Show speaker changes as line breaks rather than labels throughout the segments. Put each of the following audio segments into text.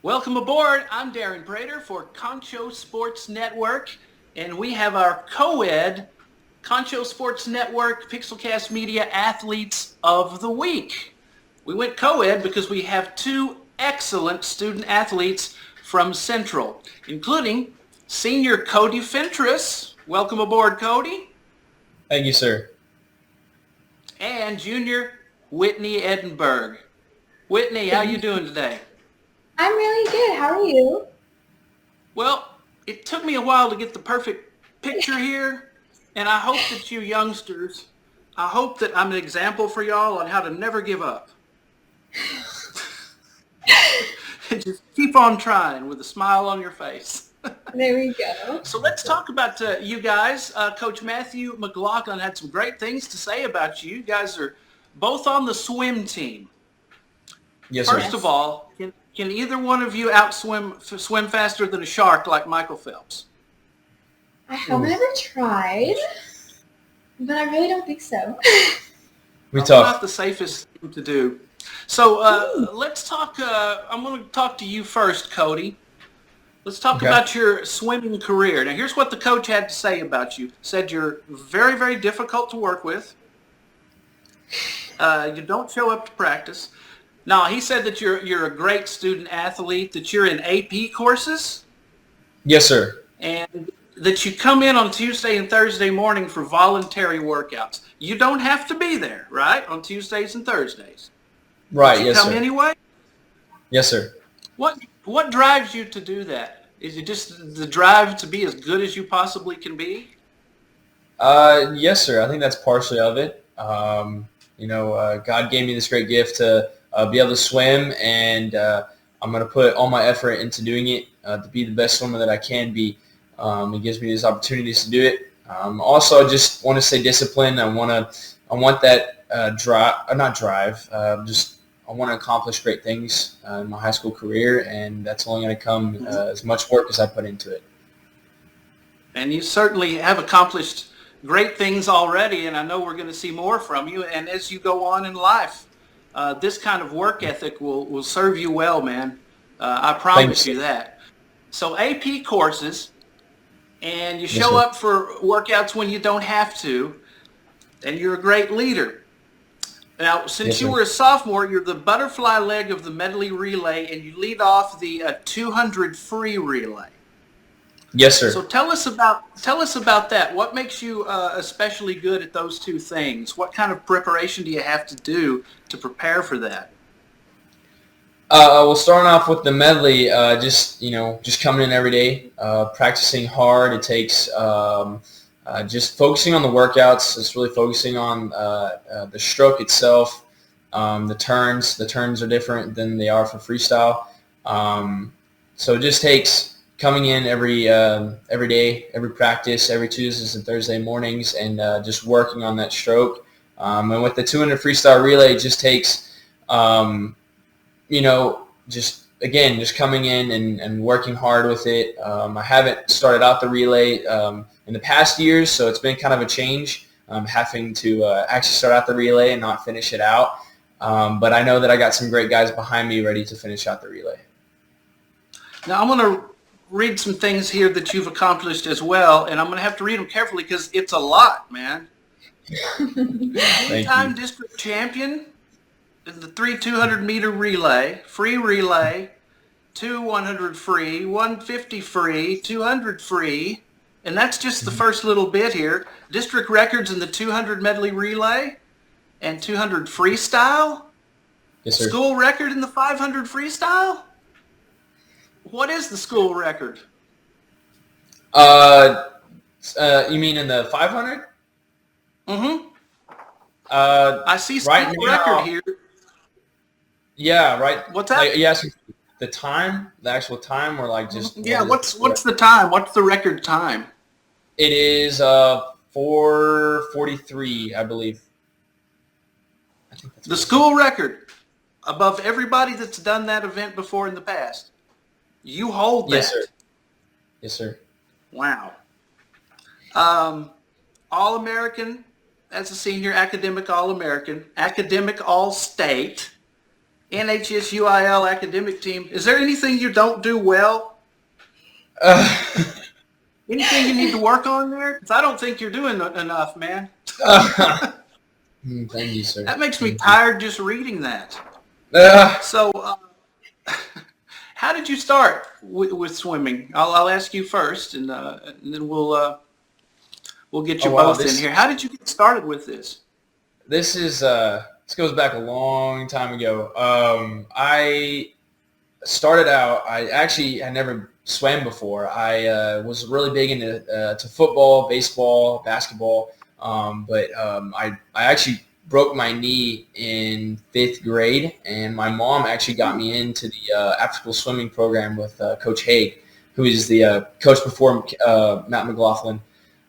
Welcome aboard. I'm Darren Prater for Concho Sports Network, and we have our co-ed Concho Sports Network Pixelcast Media Athletes of the Week. We went co-ed because we have two excellent student athletes from Central, including senior Cody Fentress. Welcome aboard, Cody.
Thank you, sir.
And junior Whitney Edinburgh. Whitney, how you doing today?
I'm really good. How are you?
Well, it took me a while to get the perfect picture here, and I hope that you youngsters, I hope that I'm an example for y'all on how to never give up. And just keep on trying with a smile on your face.
There we go.
So let's talk about you guys. Coach Matthew Mclaughlin had some great things to say about you. You guys are both on the swim team.
Yes, sir.
First of all, can either one of you swim faster than a shark like Michael Phelps?
I have never tried, but I really don't think so.
It's not the safest thing to do. So let's talk. I'm going to talk to you first, Cody. Let's talk about your swimming career. Now, here's what the coach had to say about you. Said you're very, very difficult to work with. You don't show up to practice. Now, he said that you're a great student athlete, that you're in AP courses.
Yes, sir.
And that you come in on Tuesday and Thursday morning for voluntary workouts. You don't have to be there, right, on Tuesdays and Thursdays.
Right,
but you
yes,
come
sir.
Anyway?
Yes, sir.
What drives you to do that? Is it just the drive to be as good as you possibly can be?
Yes, sir. I think that's partially of it. God gave me this great gift to be able to swim, and I'm going to put all my effort into doing it to be the best swimmer that I can be. It gives me these opportunities to do it. Also, I just want to stay disciplined. I want that I want to accomplish great things in my high school career, and that's only going to come as much work as I put into it.
And you certainly have accomplished great things already, and I know we're going to see more from you. And as you go on in life, this kind of work ethic will serve you well, man. I promise you that. So AP courses, and you show up for workouts when you don't have to, and you're a great leader. Now, since you were a sophomore, you're the butterfly leg of the Medley relay, and you lead off the 200 free relay.
Yes, sir.
So tell us about that. What makes you especially good at those two things? What kind of preparation do you have to do to prepare for that?
Well, starting off with the medley, just coming in every day, practicing hard. It takes just focusing on the workouts. It's really focusing on the stroke itself. The turns are different than they are for freestyle. So it just takes coming in every day, every practice, every Tuesdays and Thursday mornings, and just working on that stroke. And with the 200 freestyle relay, it just takes, just coming in and working hard with it. I haven't started out the relay in the past years, so it's been kind of a change. Having to actually start out the relay and not finish it out. But I know that I got some great guys behind me ready to finish out the relay.
Now I'm going to read some things here that you've accomplished as well, and I'm going to have to read them carefully because it's a lot, man. Three-time district champion in the 200-meter relay, free relay, 100 free, 150 free, 200 free, and that's just the first little bit here. District records in the 200 medley relay and 200 freestyle.
Yes, sir.
School record in the 500 freestyle. What is the school record?
You mean in the 500?
Mm-hmm. I see school record here.
Yeah, right.
What's that?
Yes, the time, the actual time, or like just.
Yeah, what's the time? What's the record time?
It is 4:43, I believe. I think that's
the school record above everybody that's done that event before in the past. You hold that.
Yes, sir. Yes, sir.
Wow. All-American as a senior, academic All-American, academic All-State, NHSUIL academic team. Is there anything you don't do well? Anything you need to work on there? Because I don't think you're doing enough, man.
Thank you, sir.
That makes me tired just reading that. So, how did you start with swimming? I'll ask you first, and then we'll get you both in here. How did you get started with this?
This goes back a long time ago. I started out. I had never swam before. I was really big into to football, baseball, basketball, but I actually broke my knee in 5th grade, and my mom actually got me into the after-school swimming program with Coach Haig, who is the coach before Matt Mclaughlin.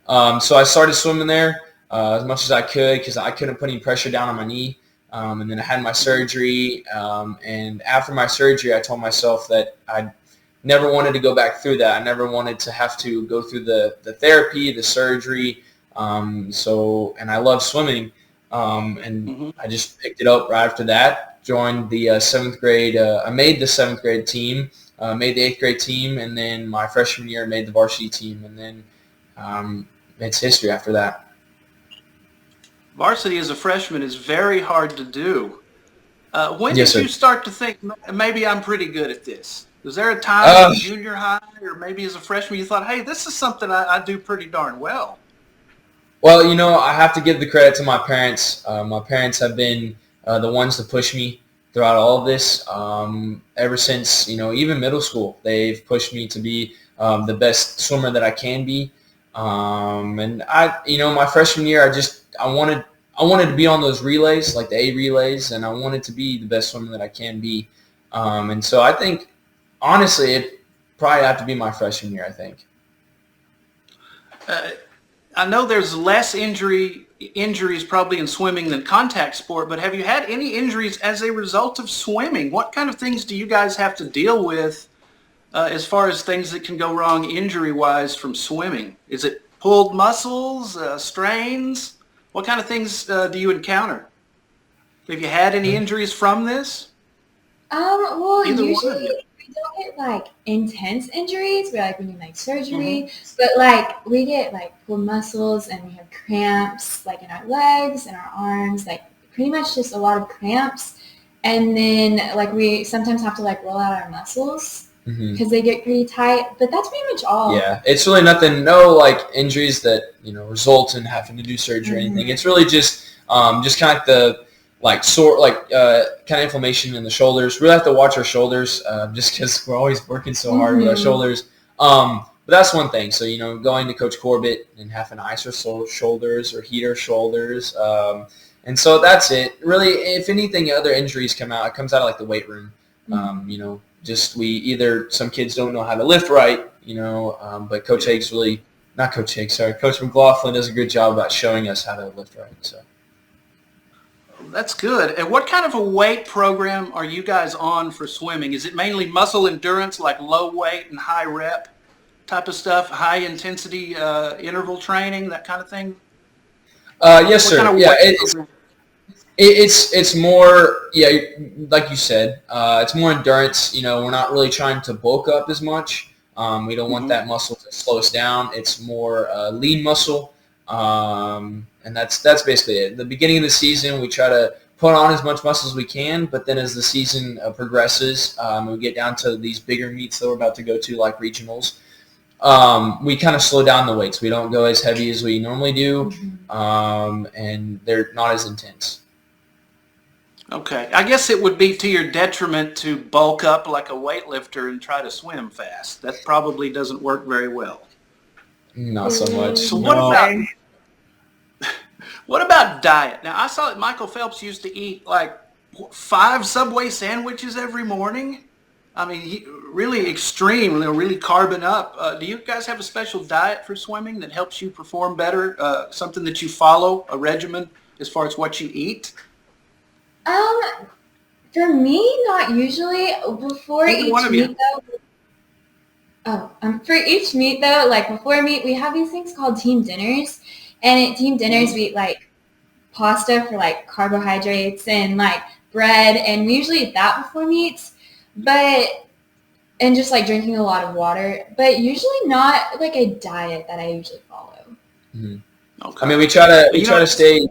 So I started swimming there as much as I could because I couldn't put any pressure down on my knee. And then I had my surgery, and after my surgery, I told myself that I never wanted to go back through that. I never wanted to have to go through the therapy, the surgery. And I love swimming. I just picked it up right after that, joined the 7th grade. I made the 7th grade team, made the 8th grade team, and then my freshman year made the varsity team. And then it's history after that.
Varsity as a freshman is very hard to do. When
Yes,
did
sir.
you start to think, maybe I'm pretty good at this? Was there a time in junior high or maybe as a freshman you thought, hey, this is something I do pretty darn well?
Well, I have to give the credit to my parents. My parents have been the ones to push me throughout all of this. Ever since, even middle school, they've pushed me to be the best swimmer that I can be. And my freshman year, I wanted to be on those relays, like the A relays, and I wanted to be the best swimmer that I can be. And so I think, honestly, it probably have to be my freshman year, I think.
I know there's less injuries probably in swimming than contact sport, but have you had any injuries as a result of swimming? What kind of things do you guys have to deal with as far as things that can go wrong injury-wise from swimming? Is it pulled muscles, strains? What kind of things do you encounter? Have you had any injuries from this?
Well,
Either
usually
one.
we don't get like intense injuries. We we need like surgery, but like we get like pulled muscles and we have cramps like in our legs and our arms, like pretty much just a lot of cramps. And then like we sometimes have to like roll out our muscles because they get pretty tight. But that's pretty much all.
Yeah, it's really nothing. No like injuries that result in having to do surgery or anything. It's really just kind of like the sore kind of inflammation in the shoulders. We really have to watch our shoulders just because we're always working so hard with our shoulders. But that's one thing. So going to Coach Corbett and having to ice our shoulders or heat our shoulders. And so that's it. Really, if anything, other injuries come out. It comes out of like the weight room. Some kids don't know how to lift right. But Coach Haig's Coach McLaughlin does a good job about showing us how to lift right. So.
That's good. And what kind of a weight program are you guys on for swimming? Is it mainly muscle endurance, like low weight and high rep type of stuff, high intensity interval training, that kind of thing?
Yes, sir. Kind of it's more, like you said, it's more endurance. We're not really trying to bulk up as much. We don't want that muscle to slow us down. It's more lean muscle. And that's basically it. At the beginning of the season, we try to put on as much muscle as we can, but then as the season progresses, we get down to these bigger meets that we're about to go to, like regionals. We kind of slow down the weights. We don't go as heavy as we normally do, and they're not as intense.
Okay. I guess it would be to your detriment to bulk up like a weightlifter and try to swim fast. That probably doesn't work very well.
Not so much.
So what about diet? Now, I saw that Michael Phelps used to eat like 5 Subway sandwiches every morning. I mean, really extreme, really carbon up. Do you guys have a special diet for swimming that helps you perform better? Something that you follow, a regimen as far as what you eat?
For me, not usually. For each meet though, like before a meet, we have these things called team dinners, and at team dinners we eat like pasta for like carbohydrates and like bread, and we usually eat that before meets, and just like drinking a lot of water, but usually not like a diet that I usually follow.
Mm-hmm.
Okay.
I mean, we try to stay.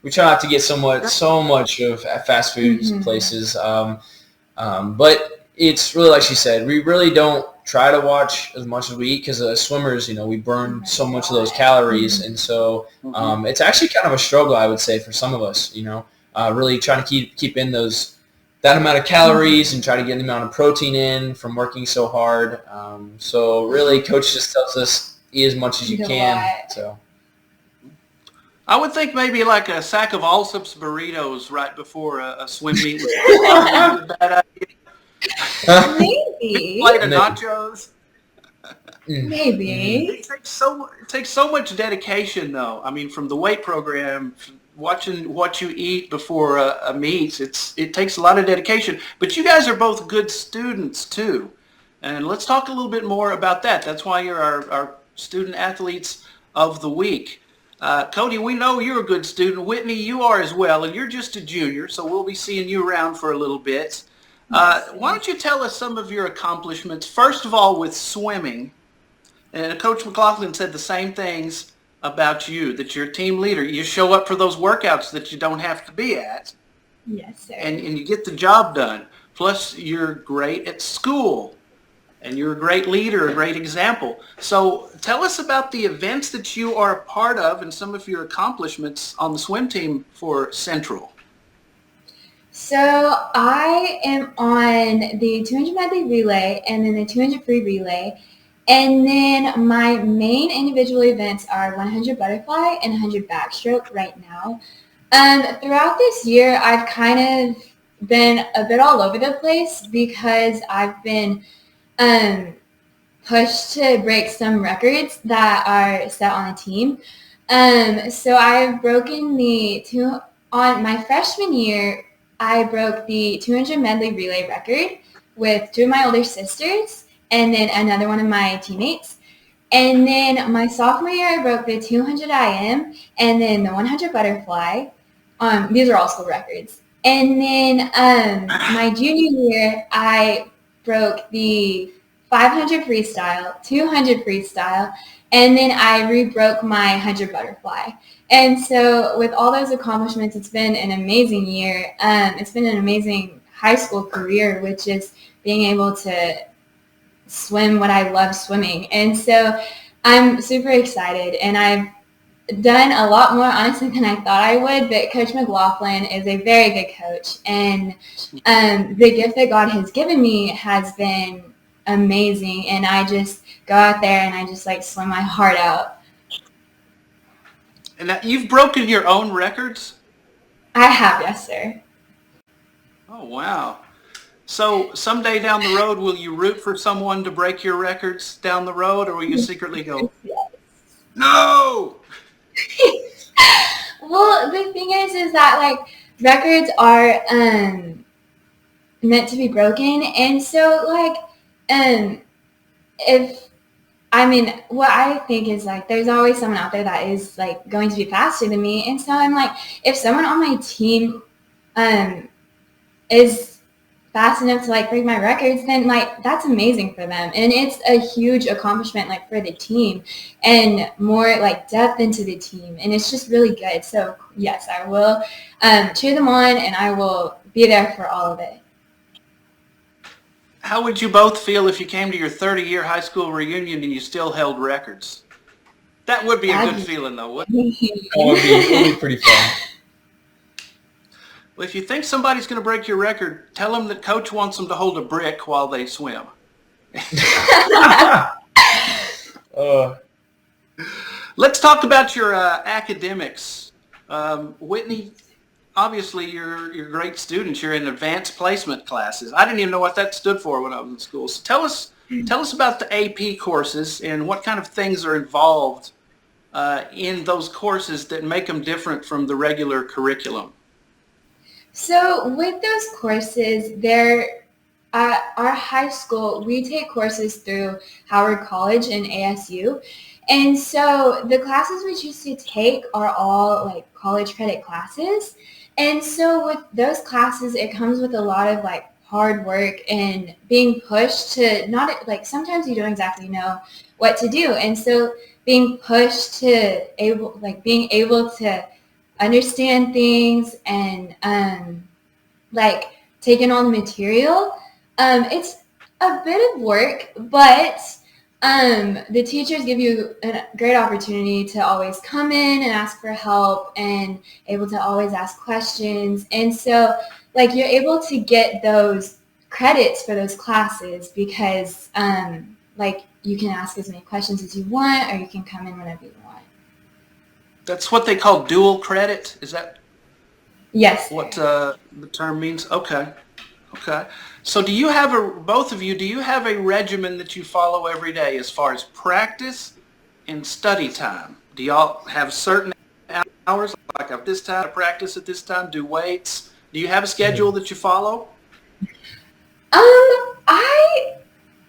We try not to get so much of fast food places, but it's really like she said. We really don't try to watch as much as we eat because as swimmers, we burn so much of those calories, and so it's actually kind of a struggle, I would say, for some of us. Really trying to keep in that amount of calories and try to get the amount of protein in from working so hard. So really, coach just tells us eat as much as you can. So.
I would think maybe like a sack of Allsup's burritos right before a swim meet was probably a bad idea.
Maybe.
Plate of nachos.
Maybe.
It takes so much dedication, though. I mean, from the weight program, watching what you eat before a meet, it takes a lot of dedication. But you guys are both good students too, and let's talk a little bit more about that. That's why you're our student athletes of the week. Cody, we know you're a good student. Whitney, you are as well, and you're just a junior, so we'll be seeing you around for a little bit. Why don't you tell us some of your accomplishments, first of all, with swimming. And Coach Mclaughlin said the same things about you, that you're a team leader. You show up for those workouts that you don't have to be at.
Yes, sir.
And you get the job done. Plus, you're great at school. And you're a great leader, a great example. So tell us about the events that you are a part of and some of your accomplishments on the swim team for Central.
So I am on the 200 Medley relay and then the 200 free relay. And then my main individual events are 100 butterfly and 100 backstroke right now. Throughout this year, I've kind of been a bit all over the place because I've been pushed to break some records that are set on the team. So I've broken on my freshman year, I broke the 200 medley relay record with two of my older sisters and then another one of my teammates. And then my sophomore year, I broke the 200 IM and then the 100 butterfly. These are all school records. And then my junior year, I broke the 500 freestyle, 200 freestyle, and then I re-broke my 100 butterfly. And so with all those accomplishments, it's been an amazing year. It's been an amazing high school career, which is being able to swim what I love swimming. And so I'm super excited, and I've done a lot more, honestly, than I thought I would, but Coach Mclaughlin is a very good coach, and the gift that God has given me has been amazing, and I just go out there and I just like swim my heart out.
And you've broken your own records?
I have, yes, sir.
Oh, wow. So someday down the road, will you root for someone to break your records down the road, or will you secretly go,
Yes.
No?
Well, the thing is that like records are meant to be broken, and so like what I think is like there's always someone out there that is like going to be faster than me, and so I'm like, if someone on my team is fast enough to like break my records, then like that's amazing for them, and it's a huge accomplishment like for the team and more like depth into the team, and it's just really good. So yes, I will cheer them on, and I will be there for all of it.
How would you both feel if you came to your 30-year high school reunion and you still held records? That would be a good feeling, though, wouldn't it?
It would be pretty fun.
Well, if you think somebody's going to break your record, tell them that Coach wants them to hold a brick while they swim. Let's talk about your academics. Whitney, obviously you're great students. You're in advanced placement classes. I didn't even know what that stood for when I was in school. So tell us about the AP courses and what kind of things are involved in those courses that make them different from the regular curriculum.
So with those courses, at our high school, we take courses through Howard College and ASU. And so the classes we choose to take are all like college credit classes. And so with those classes, it comes with a lot of like hard work and being pushed to not like sometimes you don't exactly know what to do. And so being pushed to being able to understand things and like taking on the material, it's a bit of work, but the teachers give you a great opportunity to always come in and ask for help and able to always ask questions. And so like you're able to get those credits for those classes because like you can ask as many questions as you want or you can come in whenever you want.
That's what they call dual credit. Is that
Yes.
what the term means? Okay. So do you have both of you, do you have a regimen that you follow every day as far as practice and study time? Do y'all have certain hours, like at this time, practice at this time, do weights? Do you have a schedule that you follow?
I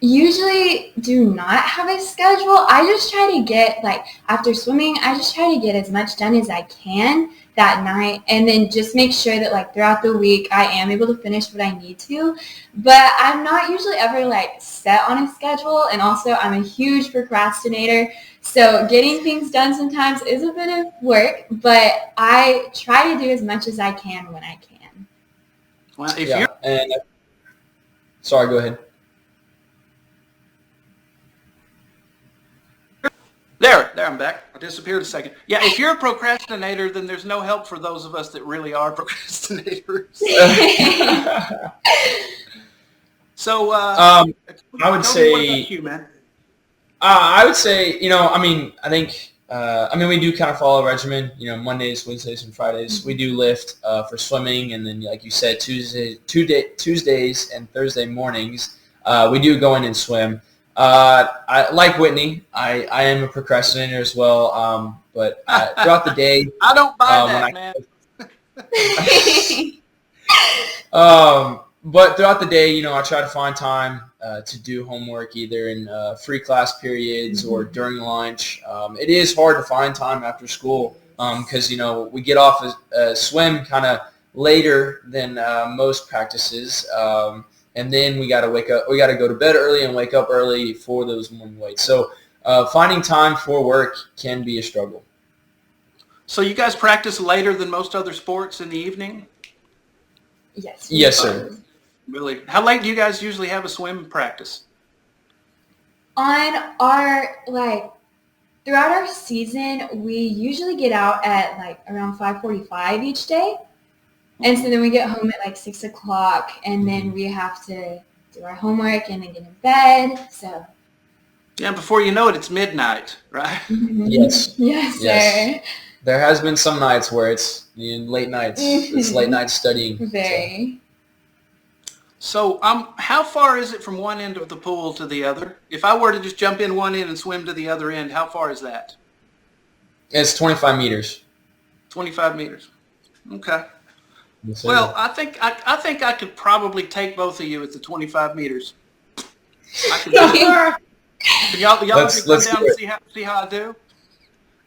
usually do not have a schedule. I just try to get, like, after swimming, I just try to get as much done as I can that night and then just make sure that, like, throughout the week I am able to finish what I need to. But I'm not usually ever, like, set on a schedule, and also I'm a huge procrastinator. So getting things done sometimes is a bit of work, but I try to do as much as I can when I can.
Well, if you're...
And sorry, go ahead.
There, I'm back. I disappeared a second. Yeah, if you're a procrastinator, then there's no help for those of us that really are procrastinators. So,
I would
Cody,
say,
what about you, man?
I would say, I think, we do kind of follow a regimen, Mondays, Wednesdays, and Fridays. We do lift for swimming, and then, like you said, Tuesdays and Thursday mornings, we do go in and swim. I like Whitney. I am a procrastinator as well. But throughout the day,
I don't buy that, man.
But throughout the day, I try to find time to do homework either in free class periods or during lunch. It is hard to find time after school because, we get off swim kind of later than most practices. And then we got to wake up. We got to go to bed early and wake up early for those morning weights. So finding time for work can be a struggle.
So you guys practice later than most other sports in the evening?
Yes.
Yes, sir.
Really? How late do you guys usually have a swim practice?
On our, throughout our season, we usually get out at, around 5:45 each day. And so then we get home at 6 o'clock, and then we have to do our homework and then get in bed. So
yeah, before you know it, it's midnight, right?
Yes.
Yes, sir.
There has been some nights where it's late nights. It's late night studying.
Very.
So how far is it from one end of the pool to the other? If I were to just jump in one end and swim to the other end, how far is that?
It's 25 meters.
25 meters. Okay.
Yes, sir.
Well, I think I could probably take both of you at the 25 meters. I could do it. Can y'all come down and see how I do?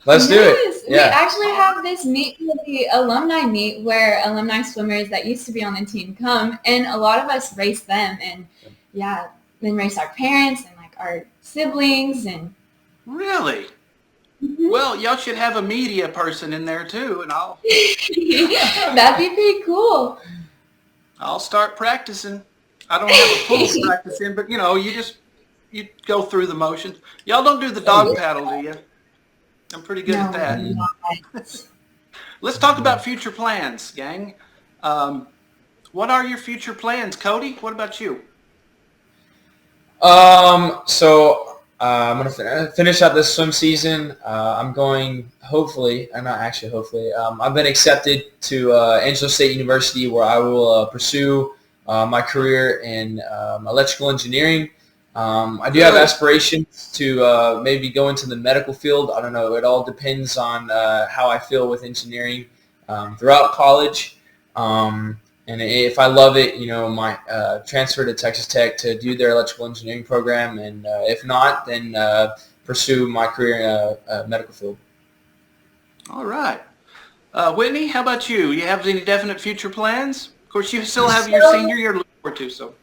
Let's do it.
We actually have this meet, the alumni meet, where alumni swimmers that used to be on the team come, and a lot of us race them, and then race our parents and our siblings and.
Really? Mm-hmm. Well, y'all should have a media person in there too, and I'll.
That'd be pretty cool.
I'll start practicing. I don't have a pool to practice in, but you go through the motions. Y'all don't do the dog paddle, do you? I'm pretty good at that. Let's talk about future plans, gang. What are your future plans, Cody? What about you?
I'm going to finish out this swim season. I'm going, hopefully, I've been accepted to Angelo State University, where I will pursue my career in electrical engineering. I do have aspirations to maybe go into the medical field. I don't know. It all depends on how I feel with engineering throughout college. And if I love it, my transfer to Texas Tech to do their electrical engineering program. And if not, then pursue my career in a medical field.
All right. Whitney, how about you? You have any definite future plans? Of course, you still have your senior year to look forward to, so.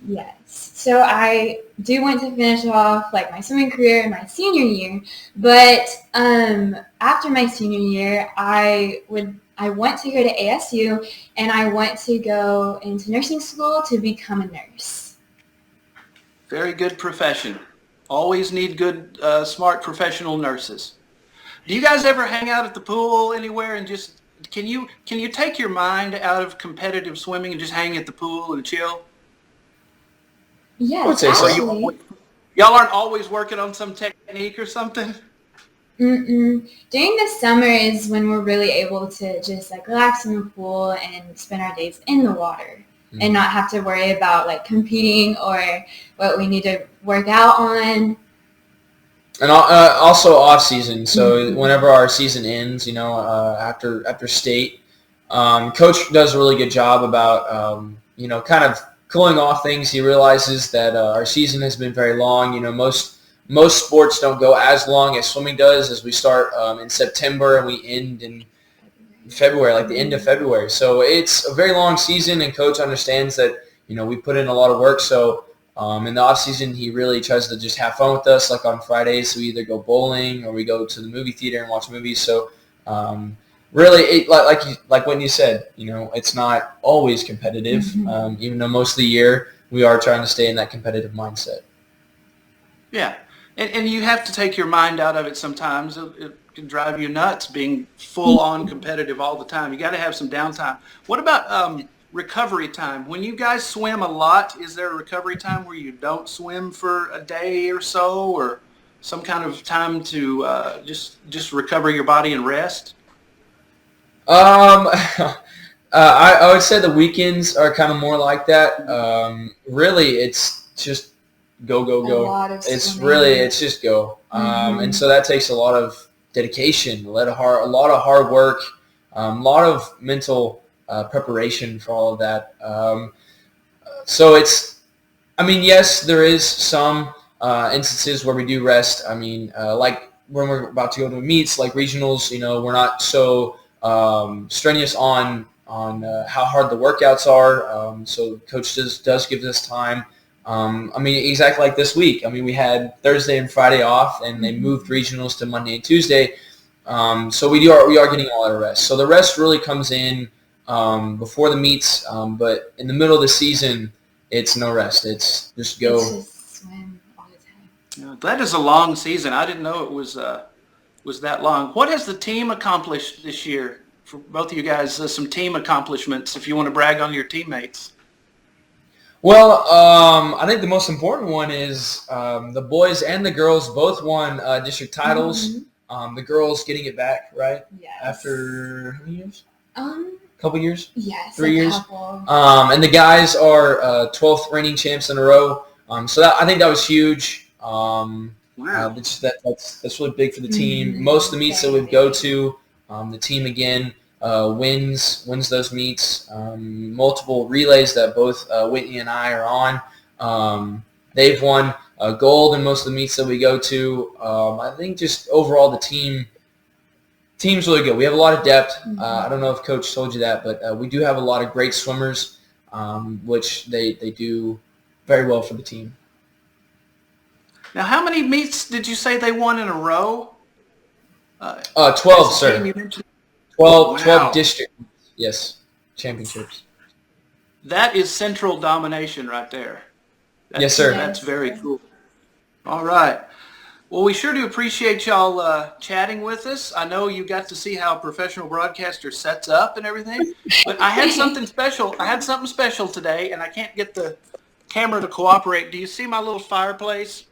Yes. So I do want to finish off like my swimming career in my senior year, but after my senior year, I want to go to ASU, and I want to go into nursing school to become a nurse.
Very good profession. Always need good, smart professional nurses. Do you guys ever hang out at the pool anywhere and just can you take your mind out of competitive swimming and just hang at the pool and chill?
Yes,
I would say so.
actually.
Y'all aren't always working on some technique or something?
During the summer is when we're really able to just like relax in the pool and spend our days in the water and not have to worry about like competing or what we need to work out on.
And also off season. So whenever our season ends, after state, Coach does a really good job about, kind of cooling off things. He realizes that our season has been very long. Most sports don't go as long as swimming does, as we start in September and we end in February, like the end of February. So it's a very long season, and Coach understands that, we put in a lot of work. So in the off season, he really tries to just have fun with us. Like on Fridays, we either go bowling or we go to the movie theater and watch movies. So really, like when you said, it's not always competitive. Even though most of the year we are trying to stay in that competitive mindset.
Yeah, and you have to take your mind out of it sometimes. It can drive you nuts being full on competitive all the time. You got to have some downtime. What about recovery time? When you guys swim a lot, is there a recovery time where you don't swim for a day or so, or some kind of time to just recover your body and rest?
I would say the weekends are kind of more like that. Really, it's just go. It's just go. And so that takes a lot of dedication, a lot of hard work, a lot of mental preparation for all of that. So yes, there is some instances where we do rest. Like when we're about to go to meets, like regionals, we're not so strenuous on how hard the workouts are. So Coach does give us time. Exactly like this week. We had Thursday and Friday off, and they moved regionals to Monday and Tuesday. So we are getting a lot of rest. So the rest really comes in before the meets, but in the middle of the season, it's no rest. It's just go.
It's just swim all the time.
That is a long season. I didn't know it was that long. What has the team accomplished this year? For both of you guys, some team accomplishments, if you want to brag on your teammates.
Well, I think the most important one is the boys and the girls both won district titles. The girls getting it back, right?
Yes.
After how many years?
Couple
years?
Yes.
3 years.
Couple.
And the guys are 12th reigning champs in a row. So I think that was huge.
Wow.
That's really big for the team. Most of the meets that we go to, the team again wins those meets. Multiple relays that both Whitney and I are on. They've won gold in most of the meets that we go to. I think just overall the team's really good. We have a lot of depth. I don't know if Coach told you that, but we do have a lot of great swimmers, which they do very well for the team.
Now, how many meets did you say they won in a row?
12, sir. 12
Wow.
district, yes, championships.
That is central domination right there.
Yes, sir.
That's very cool. All right. Well, we sure do appreciate y'all chatting with us. I know you got to see how a professional broadcaster sets up and everything, but I had something special. Today, and I can't get the camera to cooperate. Do you see my little fireplace?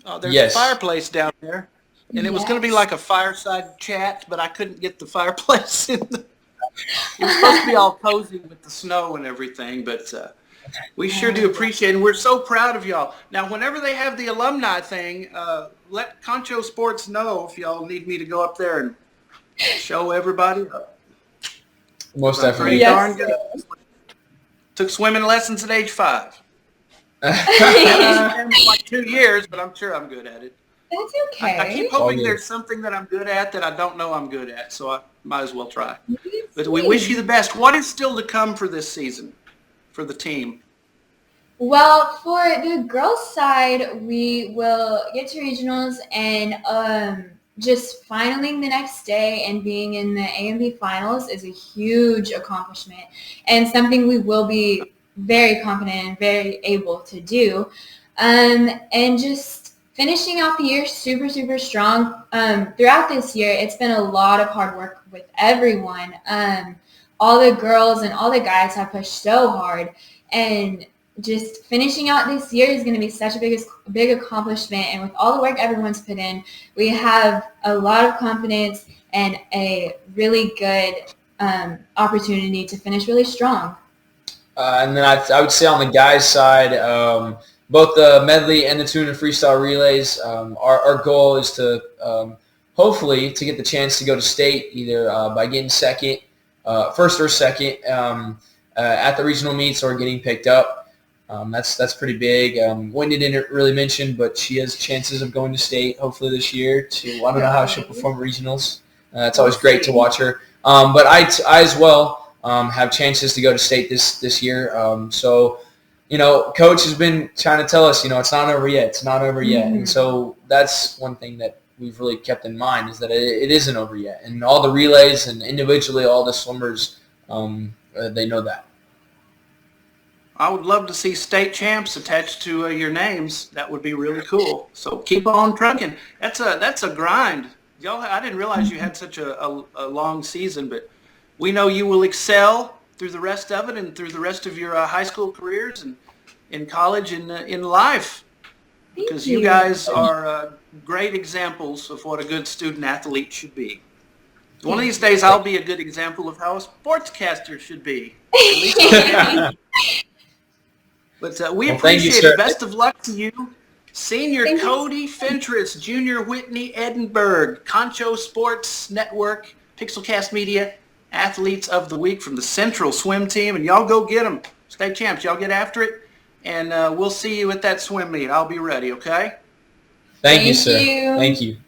Oh, there's a fireplace down there. And it was going to be like a fireside chat, but I couldn't get the fireplace in. It was supposed to be all cozy with the snow and everything, but we sure do appreciate it. And we're so proud of y'all. Now, whenever they have the alumni thing, let Concho Sports know if y'all need me to go up there and show everybody.
Most definitely.
Pretty darn good. Took swimming lessons at age 5. It's been like 2 years, but I'm sure I'm good at it.
That's okay.
I keep hoping there's something that I'm good at that I don't know I'm good at, so I might as well try. But we wish you the best. What is still to come for this season for the team?
Well, for the girls' side, we will get to regionals and just finaling the next day and being in the A&B finals is a huge accomplishment and something we will be very confident and very able to do. And just finishing out the year super, super strong. Throughout this year, it's been a lot of hard work with everyone. All the girls and all the guys have pushed so hard, and just finishing out this year is going to be such a big accomplishment. And with all the work everyone's put in, we have a lot of confidence and a really good opportunity to finish really strong.
And then I would say on the guys' side, both the medley and the tune and freestyle relays, our goal is to hopefully to get the chance to go to state either by getting first or second at the regional meets or getting picked up. That's pretty big. Whitney didn't really mention, but she has chances of going to state hopefully this year. I don't know how she'll perform at regionals. It's always great to watch her. But I as well have chances to go to state this year. So, Coach has been trying to tell us, it's not over yet. It's not over yet. And so that's one thing that we've really kept in mind is that it isn't over yet. And all the relays and individually all the swimmers, they know that.
I would love to see state champs attached to your names. That would be really cool. So keep on trucking. That's a grind. Y'all, I didn't realize you had such a long season, but we know you will excel through the rest of it and through the rest of your high school careers and in college and in life. Because you guys are great examples of what a good student athlete should be. One of these days, I'll be a good example of how a sportscaster should be. But we appreciate it. Best of luck to you. Senior Cody Fentress, Junior Whitney Edinburgh, Concho Sports Network, Pixelcast Media, Athletes of the Week from the Central Swim Team. And y'all go get them. State champs, y'all get after it. And we'll see you at that swim meet. I'll be ready, okay?
Thank you, sir. Thank you.